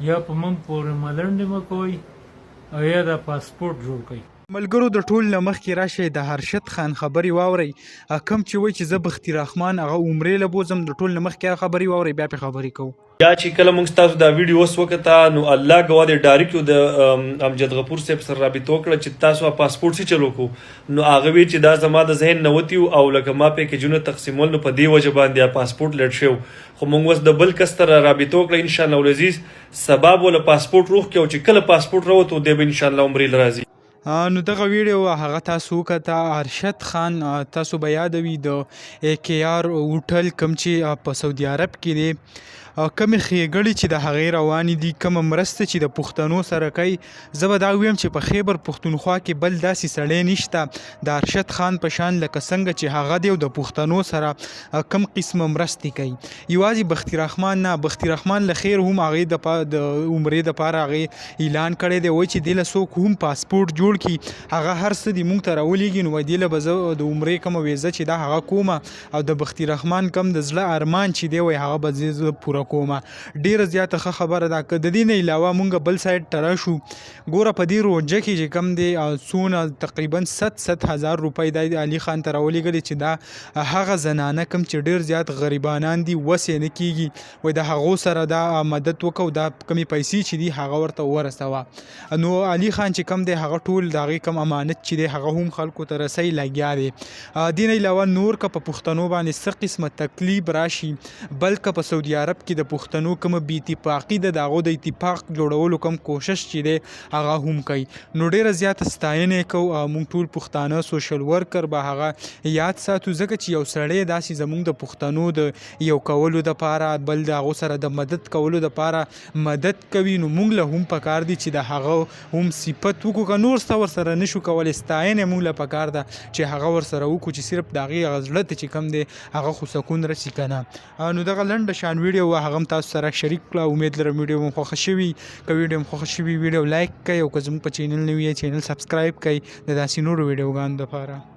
یا په من پورې ملنډې مه کوئ او یا د پاسپورټ جوړ کړئ. ملګرو د ټول نه مخکې راشئ د هرشد خان خبرې واورئ. کم چې وایي چې زه بختي رحمان هغه عمرې له بوځم، د ټول نه مخکې هغه خبرې واورئ بیا پرې خبرې کوو. یا چې کله موږ ستاسو دا ویډیو اوس وکړه نو الله ګواه دی ډایرکټ یو د امجد غفور صاحب سره رابطه وکړه چې تاسو پاسپورټ سي چلو کو نو هغه وی چې دا زما د ذهن نه وتی او لکه ما په کې جون تقسیمول نو په دی وجه باندې پاسپورټ لټ شو خو موږ اوس د بل کس سره رابطه وکړه ان شاء الله العزیز سبب ول پاسپورټ روخ کې او چې کله پاسپورټ راوته دی به ان شاء الله عمرې لراځي. نو دغه ویډیو هغه تاسو وکړه هرشد خان تاسو به یادوي د AKR هوټل کوم چې په سعودي عرب کې دی کومې ښېګړې چې د هغې روانې دي کومه مرسته چې د پښتنو سره کوي. زه به دا ویم چې په خیبر پښتونخوا کې بل داسې سړی نشته د هرشد خان په شان لکه څنګه چې هغه دی او د پښتنو سره کم قسمه مرستې کوي. یوازې بختي رحمان نه، بختي رحمان له خیر هم هغې د عمرې دپاره هغې اعلان کړی دی وایي چې دې له څوک هم پاسپورټ جوړ کړي هغه هر څه دي موږ ته راولېږي نو وایي دې له به زه د عمرې کومه ویزه چې دا هغه کومه او د بختي رحمان کم د زړه ارمان چې دی وایي هغه به زه پوره کومه. ډیره زیاته ښه خبره ده. که د دې نه علاوه مونږ بل سایډ ته راشو ګوره په دې روژه کې چې کم دی څونه تقریبا 700,000 روپۍ د علي خان ته راولېږلې چې دا هغه زنانه کم چې ډېر زیات غریبانان دي وس یې نه کېږي وایي د هغو سره دا مدد وکړو دا کمې پیسې چې دي هغه ورته ورسوه. نو علي خان چې کم دی هغه ټول د هغې کم امانت چې دی هغه هم خلکو ته رسۍ لګیا دی. دې نه علاوه نور که په پښتنو باندې څه قسمه تکلیف راشي بلکې په سعودي عرب کې د پښتنو کومه بې اتفاقي ده د هغو د اتفاق جوړولو کوم کوشش چې دی هغه هم کوي. نو ډېره زیاته ستاینه یې کوو موږ ټول پښتانه سوشل ورکر به هغه یاد ساتو ځکه چې یو سړی داسې زموږ د پښتنو د یو کولو دپاره بل د هغو سره د مدد کولو دپاره مدد کوي نو موږ له هم پکار دي چې د هغه هم صفت وکړو. که نور څه ورسره نشو کولی ستاینه موږ له پکار ده چې هغه ورسره وکړو چې صرف د هغې هغه زړه ته چې کم دی هغه خو سکون رسي که نه. نو دغه لنډه شان ویډیو هغه هم تاسو سره شریک کړه. امید لرم ویډیو مو خوښه شوي. که ویډیو مو خوښه شوي ویډیو لایک کړئ او که زموږ په چینل نوي یې چینل سبسکرایب کړئ د داسې نورو ویډیوګانو دپاره.